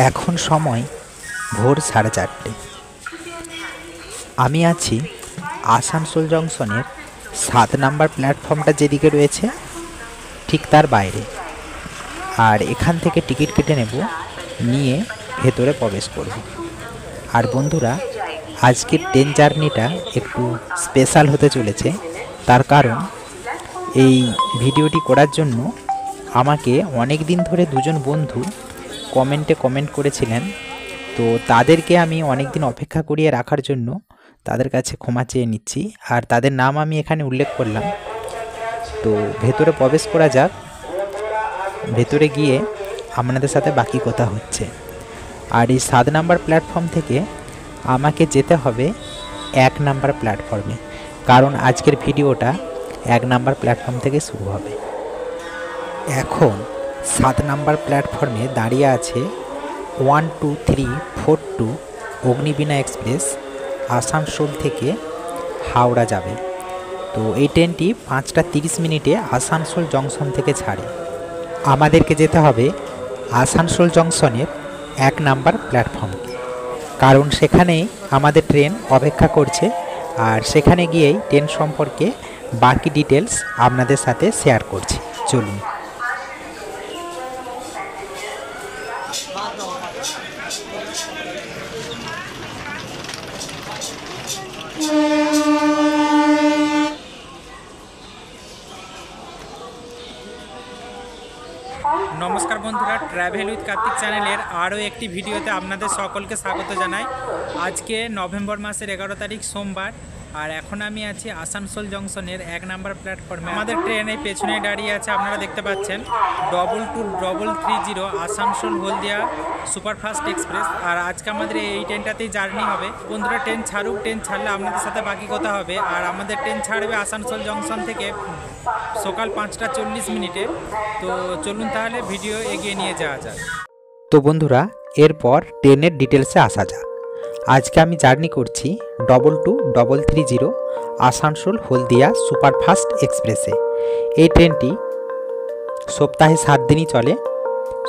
এখন সময় ভোর 4:30। আমি আছি আসানসোল জংশনের 7 নাম্বার প্ল্যাটফর্মটা যেদিকে রয়েছে ঠিক তার বাইরে। আর এখান থেকে টিকিট কেটে নেব, নিয়ে ভেতরে প্রবেশ করব। আর বন্ধুরা, আজকের ট্রেন জার্নিটা একটু স্পেশাল হতে চলেছে। তার কারণ এই ভিডিওটি করার জন্য আমাকে অনেক দিন ধরে দুজন বন্ধু কমেন্ট করেছিলেন। তো তাদেরকে আমি অনেক দিন অপেক্ষা করিয়ে রাখার জন্য তাদের কাছে ক্ষমা চেয়ে নিচ্ছি। আর তাদের নাম আমি এখানে উল্লেখ করলাম। তো ভেতরে প্রবেশ করা যাক। ভেতরে গিয়ে আপনাদের সাথে বাকি কথা হচ্ছে। আর এই 7 নাম্বার প্ল্যাটফর্ম থেকে আমাকে যেতে হবে 1 নাম্বার প্ল্যাটফর্মে, কারণ আজকের ভিডিওটা 1 নাম্বার প্ল্যাটফর্ম থেকে শুরু হবে। এখন 7 নাম্বার প্ল্যাটফর্মে দাঁড়িয়ে আছে 12342 অগ্নিবীণা এক্সপ্রেস, আসানসোল থেকে হাওড়া যাবে। তো এই ট্রেনটি 5:30 আসানসোল জংশন থেকে ছাড়ে। আমাদেরকে যেতে হবে আসানসোল জংশনের 1 নাম্বার প্ল্যাটফর্মে, কারণ সেখানেই আমাদের ট্রেন অপেক্ষা করছে। আর সেখানে গিয়েই ট্রেন সম্পর্কে বাকি ডিটেলস আপনাদের সাথে শেয়ার করছি। চলুন। নমস্কার বন্ধুরা, ট্রাভেল উইথ কার্তিক চ্যানেলের আরও একটি ভিডিওতে আপনাদের সকলকে স্বাগত জানাই। আজকে নভেম্বর মাসের 11 তারিখ সোমবার। আর এখন আমি আছি আসানসোল জংশনের 1 নাম্বার প্ল্যাটফর্মে। আমাদের ট্রেন এই পেছনে দাঁড়িয়ে আছে, আপনারা দেখতে পাচ্ছেন 223330 আসানসোল হলদিয়া সুপারফাস্ট এক্সপ্রেস। আর আজকে আমাদের এই ট্রেনটাতেই জার্নি হবে। বন্ধুরা, ট্রেন ছাড়ুক, ট্রেন ছাড়লে আপনাদের সাথে বাকি কথা হবে। আর আমাদের ট্রেন ছাড়বে আসানসোল জংশন থেকে সকাল 5:40। তো চলুন তাহলে ভিডিও এগিয়ে নিয়ে যাওয়া যাক। তো বন্ধুরা, এরপর ট্রেনের ডিটেলসে আসা যাক। আজকে আমি জার্নি করছি 223330 আসানসোল হলদিয়া সুপারফাস্ট এক্সপ্রেসে। এই ট্রেনটি সপ্তাহে 7 দিনই চলে।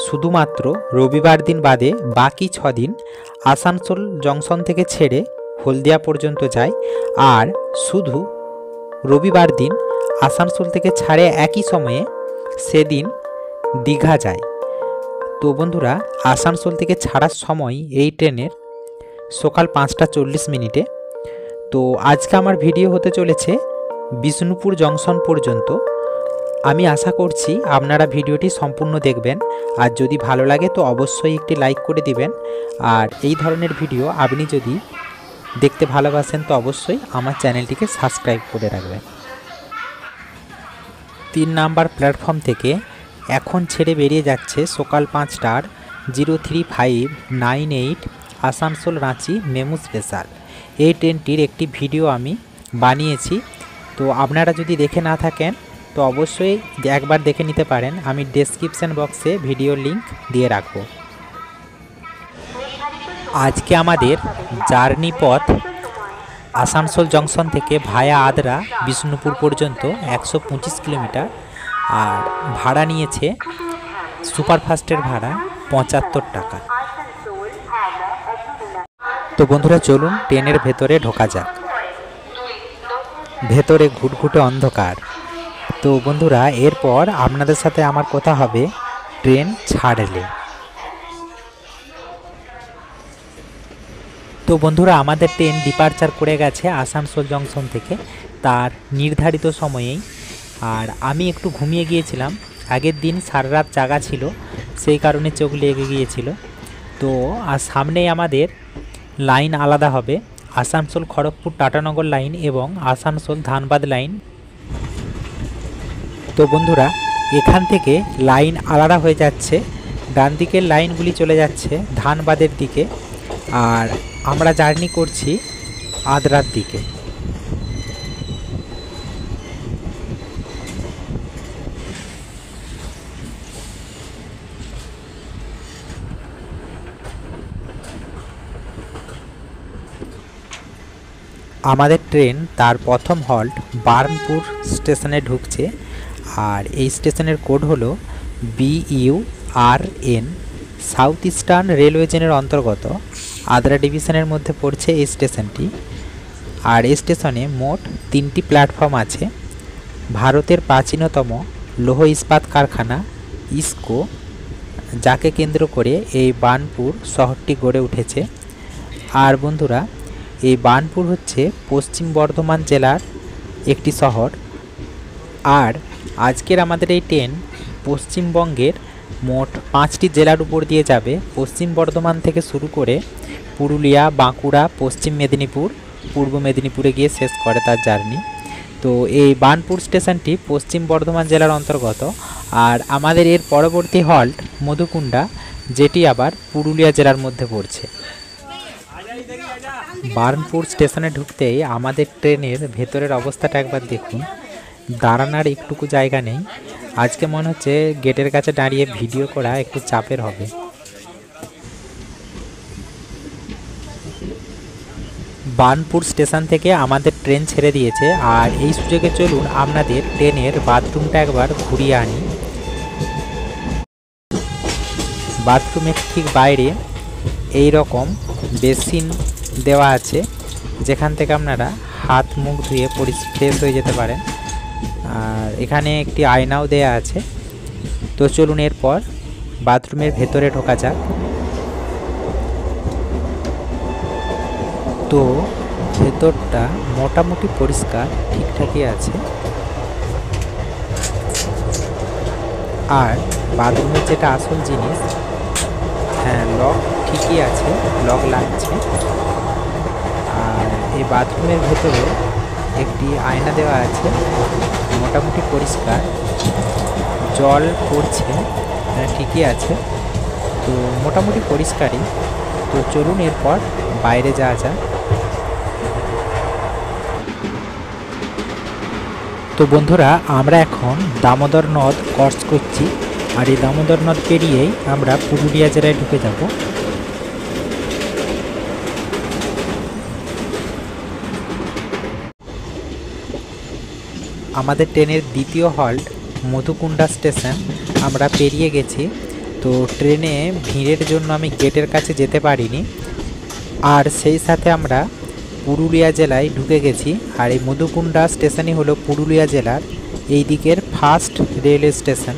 শুধুমাত্র রবিবার দিন বাদে বাকি 6 দিন আসানসোল জংশন থেকে ছেড়ে হলদিয়া পর্যন্ত যায়। আর শুধু রবিবার দিন আসানসোল থেকে ছাড়ে একই সময়ে, সেদিন দীঘা যায়। তো বন্ধুরা, আসানসোল থেকে ছাড়ার সময় এই ট্রেনের সকাল 5:40। তো আজকে আমার ভিডিও হতে চলেছে বিষ্ণুপুর জংশন পর্যন্ত। আমি আশা করছি আপনারা ভিডিওটি সম্পূর্ণ দেখবেন। আর যদি ভালো লাগে তো অবশ্যই একটি লাইক করে দিবেন। আর এই ধরনের ভিডিও আপনি যদি দেখতে ভালোবাসেন তো অবশ্যই আমার চ্যানেলটিকে সাবস্ক্রাইব করে রাখবেন। 3 নাম্বার প্ল্যাটফর্ম থেকে এখন ছেড়ে বেরিয়ে যাচ্ছে সকাল 5:0358 আসানসোল রাঁচি মেমু স্পেশাল। এই ট্রেনটির একটি ভিডিও আমি বানিয়েছি। তো আপনারা যদি দেখে না থাকেন তো অবশ্যই একবার দেখে নিতে পারেন। আমি ডেসক্রিপশন বক্সে ভিডিও লিংক দিয়ে রাখব। আজকে আমাদের জার্নি পথ আসানসোল জংশন থেকে ভায়া আদ্রা বিষ্ণুপুর পর্যন্ত 125 কিলোমিটার। আর ভাড়া নিয়েছে সুপারফাস্টের ভাড়া 75 টাকা। তো বন্ধুরা, চলুন ট্রেনের ভেতরে ঢোকা যাক। ভেতরে ঘুটঘুটে অন্ধকার। তো বন্ধুরা, এরপর আপনাদের সাথে আমার কথা হবে ট্রেন ছাড়লে। তো বন্ধুরা, আমাদের ট্রেন ডিপারচার করে গেছে আসানসোল জংশন থেকে তার নির্ধারিত সময়েই। আর আমি একটু ঘুমিয়ে গিয়েছিলাম। আগের দিন সারা রাত জাগা ছিল, সেই কারণে চোখ লেগে গিয়েছিল। তো আর সামনেই আমাদের লাইন আলাদা হবে, আসানসোল খড়গপুর টাটানগর লাইন এবং আসানসোল ধানবাদ লাইন। তো বন্ধুরা, এখান থেকে লাইন আলাদা হয়ে যাচ্ছে। ডান দিকের লাইনগুলি চলে যাচ্ছে ধানবাদের দিকে, আর আমরা জার্নি করছি আদ্রার দিকে। আমাদের ট্রেন তার প্রথম হল্ট বার্নপুর স্টেশনে ঢুকছে। আর এই স্টেশনের কোড হলো BURN সাউথ ইস্টার্ন রেলওয়ে জোনের অন্তর্গত আদ্রা ডিভিশনের মধ্যে পড়ছে এই স্টেশনটি। আর এই স্টেশনে মোট 3টি প্ল্যাটফর্ম আছে। ভারতের প্রাচীনতম লৌহ ইস্পাত কারখানা ইস্কো, যাকে কেন্দ্র করে এই বার্নপুর শহরটি গড়ে উঠেছে। আর বন্ধুরা, এই বার্নপুর হচ্ছে পশ্চিম বর্ধমান জেলার একটি শহর। আর আজকের আমাদের এই ট্রেন পশ্চিমবঙ্গের মোট 5টি জেলার উপর দিয়ে যাবে। পশ্চিম বর্ধমান থেকে শুরু করে পুরুলিয়া, বাঁকুড়া, পশ্চিম মেদিনীপুর, পূর্ব মেদিনীপুরে গিয়ে শেষ করে তার জার্নি। তো এই বার্নপুর স্টেশনটি পশ্চিম বর্ধমান জেলার অন্তর্গত। আর আমাদের এর পরবর্তী হল্ট মধুকুণ্ডা, যেটি আবার পুরুলিয়া জেলার মধ্যে পড়ছে। বার্নপুর স্টেশনে ঢুকতেই আমাদের ট্রেনের ভেতরের অবস্থাটা একবার দেখুন। দাঁড়ানোর একটুকু জায়গা নেই। আজকে মনে হচ্ছে গেটের কাছে দাঁড়িয়ে ভিডিও করা একটু চাপের হবে। বার্নপুর স্টেশন থেকে আমাদের ট্রেন ছেড়ে দিয়েছে। আর এই সুযোগে চলুন আপনাদের ট্রেনের বাথরুমটা একবার ঘুরিয়ে আনি। বাথরুমের ঠিক বাইরে এই রকম বেসিন দেওয়া আছে, যেখান থেকে আপনারা হাত মুখ ধুয়ে ফ্রেশ হয়ে যেতে পারেন। আর এখানে একটি আয়নাও দেয়া আছে। তো চলুন এরপর বাথরুমের ভেতরে ঢোকা যাক। তো ভেতরটা মোটামুটি পরিষ্কার, ঠিকঠাকই আছে। আর বাথরুমের যেটা আসল জিনিস, হ্যাঁ, লক ঠিকই আছে, লক লাগছে। আর এই বাথরুমের ভেতরে একটি আয়না দেওয়া আছে, মোটামুটি পরিষ্কার, জল পড়ছে, ঠিকই আছে। তো মোটামুটি পরিষ্কারই। তো চলুন এরপর বাইরে যাওয়া যাক। তো বন্ধুরা, আমরা এখন দামোদর নদ ক্রস করছি। আর এই দামোদর নদ পেরিয়েই আমরা পুরুলিয়া জেলায় ঢুকে যাব। আমাদের ট্রেনের দ্বিতীয় হল্ট মধুকুণ্ডা স্টেশন আমরা পেরিয়ে গেছি। তো ট্রেনে ভিড়ের জন্য আমি গেটের কাছে যেতে পারিনি। আর সেই সাথে আমরা পুরুলিয়া জেলায় ঢুকে গেছি। আর এই মধুকুণ্ডা স্টেশনই হলো পুরুলিয়া জেলার এই দিকের ফার্স্ট রেলওয়ে স্টেশন।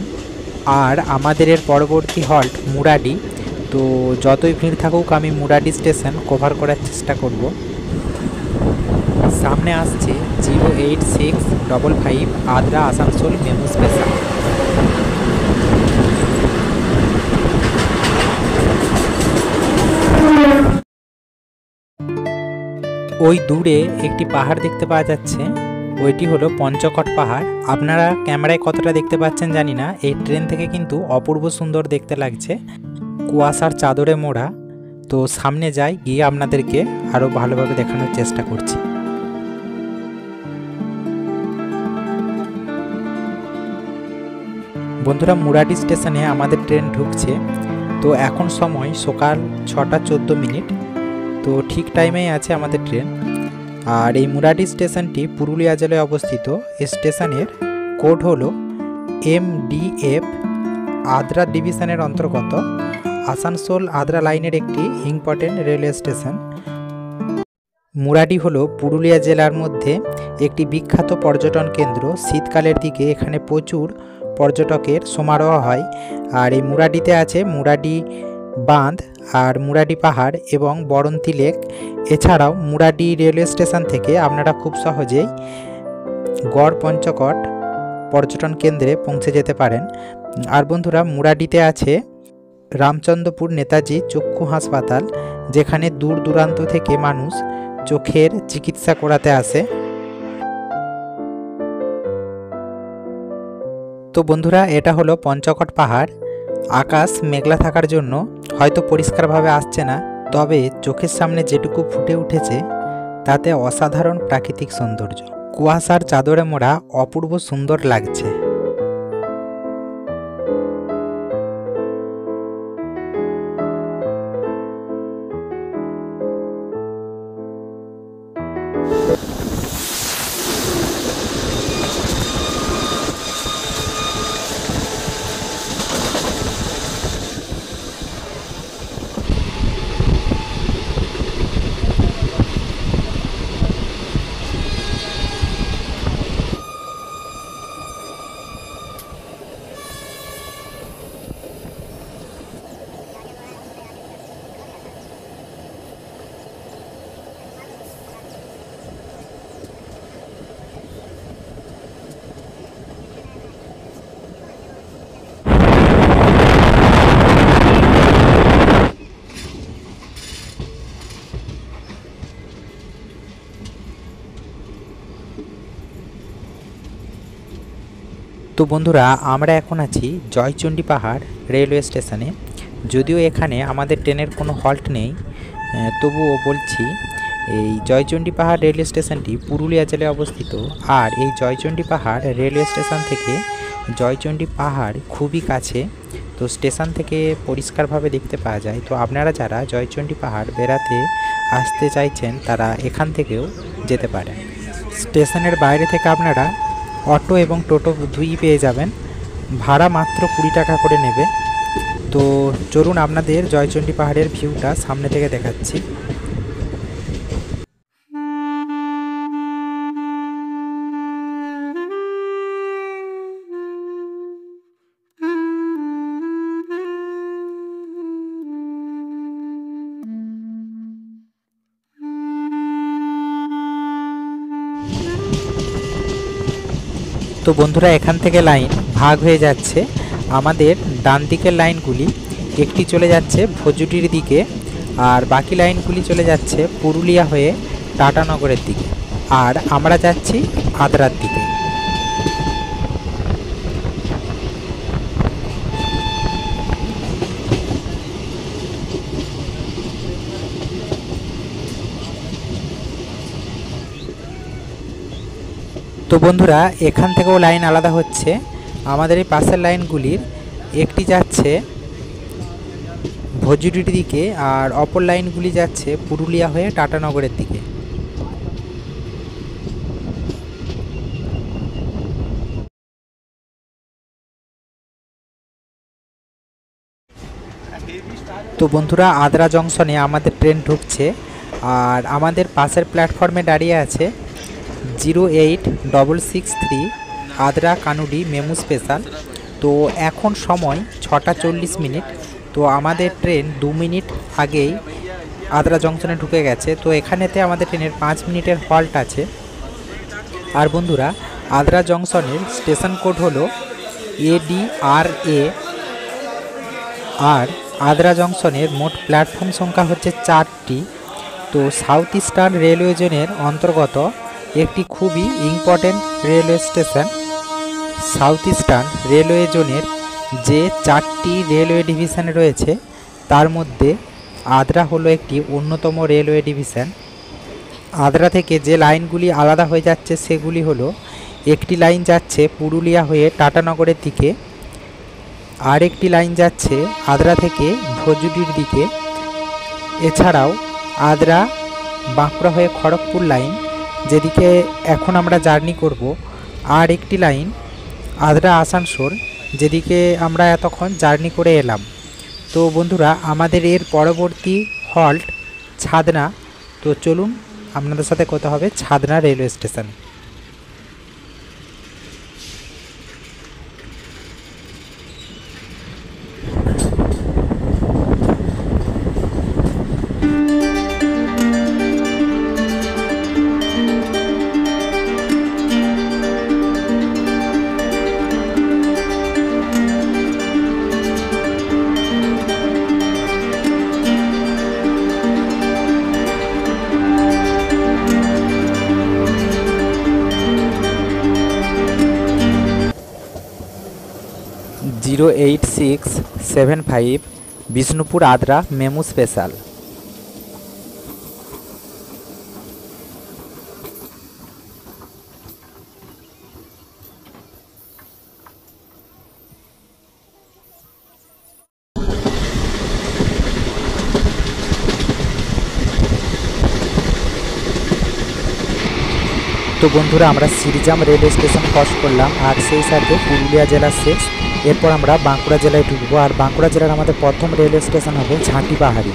আর আমাদের এর পরবর্তী হল্ট মুরাডি। তো যতই ভিড় থাকুক আমি মুরাডি স্টেশন কভার করার চেষ্টা করব। সামনে আসছে 08655 আদ্রা আসানসোল মেমু স্পেশাল। ওই দূরে একটি পাহাড় দেখতে পাওয়া যাচ্ছে, ওইটি হলো পঞ্চকট পাহাড়। আপনারা ক্যামেরায় কতটা দেখতে পাচ্ছেন জানি না, এই ট্রেন থেকে কিন্তু অপূর্ব সুন্দর দেখতে লাগছে, কুয়াশার চাদরে মোড়া। তো সামনে যাই, গিয়ে আপনাদেরকে আরও ভালোভাবে দেখানোর চেষ্টা করছি। বন্ধুরা, মুরাডি স্টেশনে আমাদের ট্রেন ঢুকছে। তো এখন সময় সকাল 6টা 14 মিনিট। তো ঠিক টাইমেই আছে আমাদের ট্রেন। আর এই মুরাডি স্টেশনটি পুরুলিয়া জেলায় অবস্থিত। এই স্টেশনের কোড হলো MDF। আদ্রা ডিভিশনের অন্তর্গত আসানসোল আদ্রা লাইনের একটি ইম্পর্টেন্ট রেলওয়ে স্টেশন। মুরাডি হলো পুরুলিয়া জেলার মধ্যে একটি বিখ্যাত পর্যটন কেন্দ্র। শীতকালের দিকে এখানে প্রচুর পর্যটকের সমারোহ হয়। আর এই মুরাডিতে আছে মুরাডি বাঁধ আর মুরাডি পাহাড় এবং বরন্তি লেক। এছাড়াও মুরাডি রেলওয়ে স্টেশন থেকে আপনারা খুব সহজেই গড় পঞ্চকট পর্যটন কেন্দ্রে পৌঁছে যেতে পারেন। আর বন্ধুরা, মুরাডিতে আছে রামচন্দ্রপুর নেতাজি চক্ষু হাসপাতাল, যেখানে দূর দূরান্ত থেকে মানুষ চোখের চিকিৎসা করাতে আসে। তো বন্ধুরা, এটা হলো পঞ্চকট পাহাড়। আকাশ মেঘলা থাকার জন্য হয়তো পরিষ্কারভাবে আসছে না, তবে চোখের সামনে যেটুকু ফুটে উঠেছে তাতে অসাধারণ প্রাকৃতিক সৌন্দর্য। কুয়াশার চাদরে মোড়া অপূর্ব সুন্দর লাগছে। তো বন্ধুরা, আমরা এখন আছি জয়চণ্ডী পাহাড় রেলওয়ে স্টেশনে। যদিও এখানে আমাদের ট্রেনের কোনো হল্ট নেই, তবুও বলছি এই জয়চণ্ডী পাহাড় রেলওয়ে স্টেশনটি পুরুলিয়া জেলায় অবস্থিত। আর এই জয়চণ্ডী পাহাড় রেলওয়ে স্টেশন থেকে জয়চণ্ডী পাহাড় খুবই কাছে, তো স্টেশন থেকে পরিষ্কারভাবে দেখতে পাওয়া যায়। তো আপনারা যারা জয়চণ্ডী পাহাড় বেড়াতে আসতে চাইছেন তারা এখান থেকেও যেতে পারেন। স্টেশনের বাইরে থেকে আপনারা অটো এবং টোটো দুই পেয়ে যাবেন, ভাড়া মাত্র 20 টাকা করে নেবে। তো চলুন আপনাদের জয়চণ্ডী পাহাড়ের ভিউটা সামনে থেকে দেখাচ্ছি। তো বন্ধুরা, এখান থেকে লাইন ভাগ হয়ে যাচ্ছে। আমাদের ডান দিকের লাইনগুলি একটি চলে যাচ্ছে ভজুটির দিকে, আর বাকি লাইনগুলি চলে যাচ্ছে পুরুলিয়া হয়ে টাটানগরের দিকে, আর আমরা যাচ্ছি আদ্রার দিকে। তো বন্ধুরা, এখান থেকেও লাইন আলাদা হচ্ছে। আমাদের এই পাশের লাইনগুলির একটি যাচ্ছে ভজুটির দিকে, আর অপর লাইনগুলি যাচ্ছে পুরুলিয়া হয়ে টাটানগরের দিকে। তো বন্ধুরা, আদ্রা জংশনে আমাদের ট্রেন ঢুকছে, আর আমাদের পাশের প্ল্যাটফর্মে দাঁড়িয়ে আছে 08663 আদ্রা কানুডি মেমু স্পেশাল। তো এখন সময় 6টা 40 মিনিট। তো আমাদের ট্রেন 2 মিনিট আগেই আদ্রা জংশনে ঢুকে গেছে। তো এখানেতে আমাদের ট্রেনের 5 মিনিটের হল্ট আছে। আর বন্ধুরা, আদ্রা জংশনের স্টেশন কোড হলো ADRA। আর আদ্রা জংশনের মোট প্ল্যাটফর্ম সংখ্যা হচ্ছে 4টি। তো সাউথ ইস্টার্ন রেলওয়ে জোনের অন্তর্গত একটি খুবই important railway station. South eastern railway জোনের যে 4টি রেলওয়ে ডিভিশন রয়েছে তার মধ্যে আদ্রা হলো একটি অন্যতম রেলওয়ে ডিভিশন। আদ্রা থেকে যে লাইনগুলি আলাদা হয়ে যাচ্ছে সেগুলি হলো, একটি লাইন যাচ্ছে পুরুলিয়া হয়ে টাটানগরের দিকে, আর একটি লাইন যাচ্ছে আদ্রা থেকে ভজুটির দিকে। এছাড়াও আদ্রা বাঁকুড়া হয়ে খড়গপুর লাইন, যেদিকে এখন আমরা জার্নি করব, আর একটি লাইন আদ্রা আসানসোল, যেদিকে আমরা এতক্ষণ জার্নি করে এলাম। তো বন্ধুরা, আমাদের এর পরবর্তী হল্ট ছাদনা। তো চলুন আপনাদের সাথে কথা হবে Chhatna railway station. Zero 8675 Bishnupur Adra MEMU special. তো বন্ধুরা, আমরা সিরজাম রেলওয়ে স্টেশন ক্রস করলাম, আর সেই সাথে পুরুলিয়া জেলা শেষ। এরপর আমরা বাঁকুড়া জেলায় ঢুকবো, আর বাঁকুড়া জেলার আমাদের প্রথম রেলওয়ে স্টেশন হবে ঝাঁটি পাহাড়ি।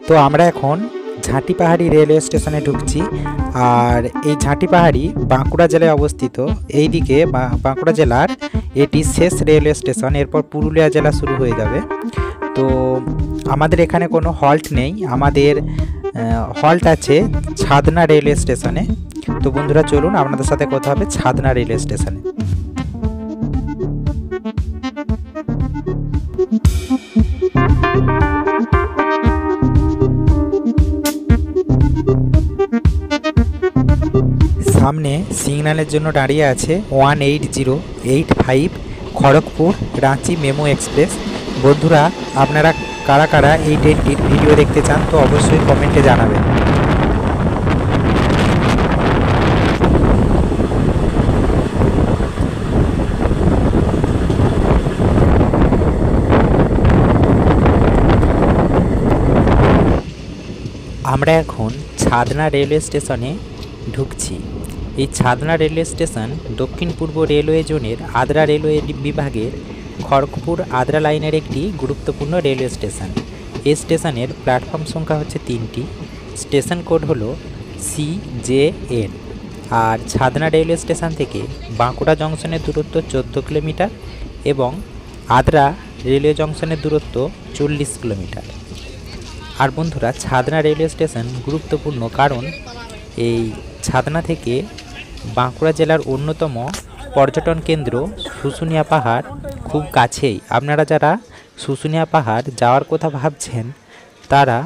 তো আমরা এখন ঝাঁটি পাহাড়ি রেলওয়ে স্টেশনে ঢুকছি, আর এই ঝাঁটি পাহাড়ি বাঁকুড়া জেলায় অবস্থিত। এই দিকে বাঁকুড়া জেলার এটি শেষ রেলওয়ে স্টেশন, এরপর পুরুলিয়া জেলা শুরু হয়ে যাবে। তো আমাদের এখানে কোনো হল্ট নেই, আমাদের হল্ট আছে ছাদনা রেলওয়ে স্টেশনে। তো বন্ধুরা, চলুন আপনাদের সাথে কথা হবে ছাদনা রেলওয়ে স্টেশনে। সামনে সিগন্যালের জন্য দাঁড়িয়ে আছে 18085 খড়গপুর রাঁচি মেমো এক্সপ্রেস। বন্ধুরা, আপনারা কারা কারা এই ট্রেনটির ভিডিও দেখতে চান তো অবশ্যই কমেন্টে জানাবেন। আমরা এখন ছাদনা রেলওয়ে স্টেশনে ঢুকছি। এই ছাদনা রেলওয়ে স্টেশন দক্ষিণ পূর্ব রেলওয়ে জোনের আদ্রা রেলওয়ে বিভাগের খড়গপুর আদ্রা লাইনের একটি গুরুত্বপূর্ণ রেলওয়ে স্টেশন। এই স্টেশনের প্ল্যাটফর্ম সংখ্যা হচ্ছে 3টি। স্টেশন কোড হলো CJN। আর ছাদনা রেলওয়ে স্টেশন থেকে বাঁকুড়া জংশনের দূরত্ব 14 কিলোমিটার এবং আদ্রা রেলওয়ে জংশনের দূরত্ব 40 কিলোমিটার। আর বন্ধুরা, ছাদনা রেলওয়ে স্টেশন গুরুত্বপূর্ণ কারণ এই ছাদনা থেকে বাঁকুড়া জেলার অন্যতম পর্যটন কেন্দ্র শুশুনিয়া পাহাড় খুব কাছেই। আপনারা যারা শুশুনিয়া পাহাড় যাওয়ার কথা ভাবছেন তারা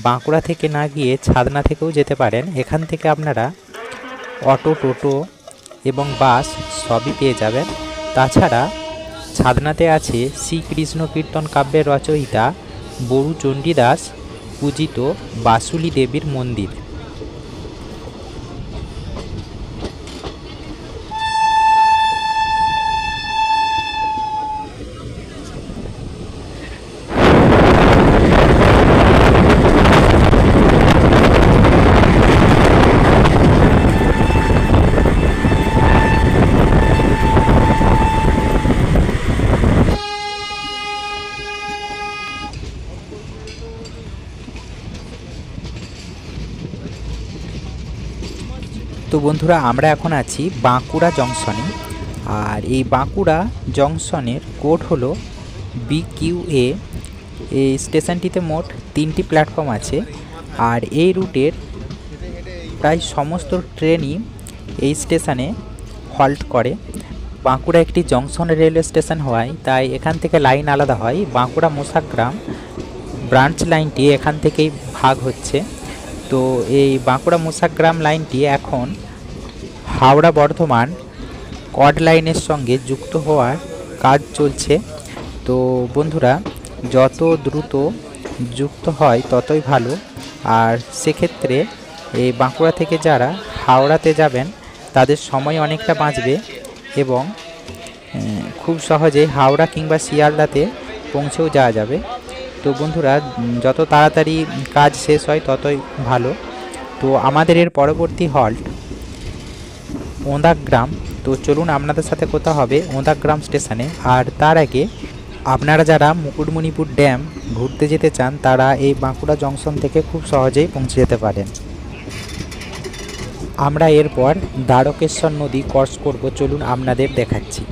বাঁকুড়া থেকে না গিয়ে ছাদনা থেকেও যেতে পারেন। এখান থেকে আপনারা অটো, টোটো এবং বাস সবই পেয়ে যাবেন। তাছাড়া ছাদনাতে আছে শ্রীকৃষ্ণ কীর্তন কাব্যের রচয়িতা বড়ু চণ্ডীদাস পূজিত বাসুলি দেবীর মন্দির। তো বন্ধুরা, আমরা এখন আছি বাঁকুড়া জংশনে। আর এই বাঁকুড়া জংশনের কোড হলো BQA। এই স্টেশনটিতে মোট 3টি প্ল্যাটফর্ম আছে। আর এই রুটের প্রায় সমস্ত ট্রেনই এই স্টেশনে হল্ট করে। বাঁকুড়া একটি জংশন রেলওয়ে স্টেশন হওয়ায় তাই এখান থেকে লাইন আলাদা হয়। বাঁকুড়া মোসাগ্রাম ব্রাঞ্চ লাইনটি এখান থেকেই ভাগ হচ্ছে। তো এই বাঁকুড়া মোসাগ্রাম লাইনটি এখন হাওড়া বর্ধমান কড লাইনের সঙ্গে যুক্ত হওয়ার কাজ চলছে। তো বন্ধুরা, যত দ্রুত যুক্ত হয় ততই ভালো। আর সেক্ষেত্রে এই বাঁকুড়া থেকে যারা হাওড়াতে যাবেন তাদের সময় অনেকটা বাঁচবে এবং খুব সহজে হাওড়া কিংবা শিয়ালদাতে পৌঁছেও যাওয়া যাবে। তো বন্ধুরা, যত তাড়াতাড়ি কাজ শেষ হয় ততই ভালো। তো আমাদের এর পরবর্তী হল্ট ওঁদাগ্রাম। তো চলুন আপনাদের সাথে কথা হবে ওঁদাগ্রাম স্টেশনে। আর তার আগে আপনারা যারা মুকুটমণিপুর ড্যাম ঘুরতে যেতে চান তারা এই বাঁকুড়া জংশন থেকে খুব সহজেই পৌঁছে যেতে পারেন। আমরা এরপর দ্বারকেশ্বর নদী ক্রস করব। চলুন আপনাদের দেখাচ্ছি।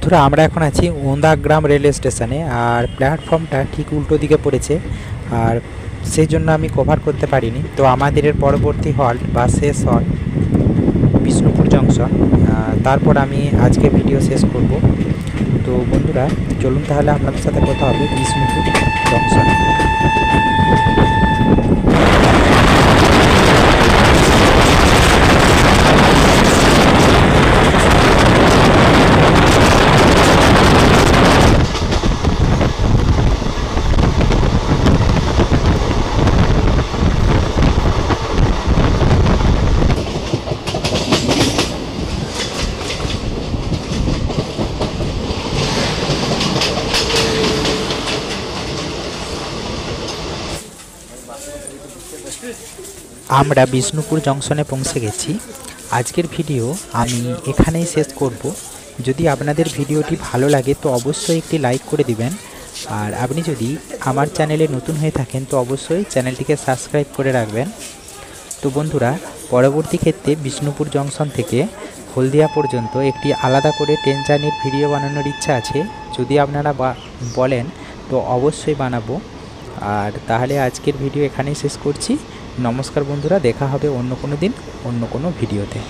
বন্ধুরা, আমরা এখন আছি ওঁদাগ্রাম রেলওয়ে স্টেশনে। আর প্ল্যাটফর্মটা ঠিক উল্টো দিকে পড়েছে আর সেই জন্য আমি কভার করতে পারিনি। তো আমাদের এর পরবর্তী হল্ট বা শেষ হল্ট বিষ্ণুপুর জংশন। তারপর আমি আজকে ভিডিও শেষ করব। তো বন্ধুরা, চলুন তাহলে আপনাদের সাথে কথা হবে বিষ্ণুপুর জংশনে। আমরা বিষ্ণুপুর জংশনে পৌঁছে গেছি। আজকের ভিডিও আমি এখানেই শেষ করব। যদি আপনাদের ভিডিওটি ভালো লাগে তো অবশ্যই একটি লাইক করে দিবেন, আর আপনি যদি আমার চ্যানেলে নতুন হয়ে থাকেন তো অবশ্যই চ্যানেলটিকে সাবস্ক্রাইব করে রাখবেন। তো বন্ধুরা, পরবর্তী ক্ষেত্রে বিষ্ণুপুর জংশন থেকে হলদিয়া পর্যন্ত একটি আলাদা করে ট্রেন জার্নির ভিডিও বানানোর ইচ্ছা আছে। যদি আপনারা বলেন তো অবশ্যই বানাবো। আর তাহলে আজকের ভিডিও এখানেই শেষ করছি। নমস্কার বন্ধুরা, দেখা হবে অন্য কোনো দিন অন্য কোনো ভিডিওতে।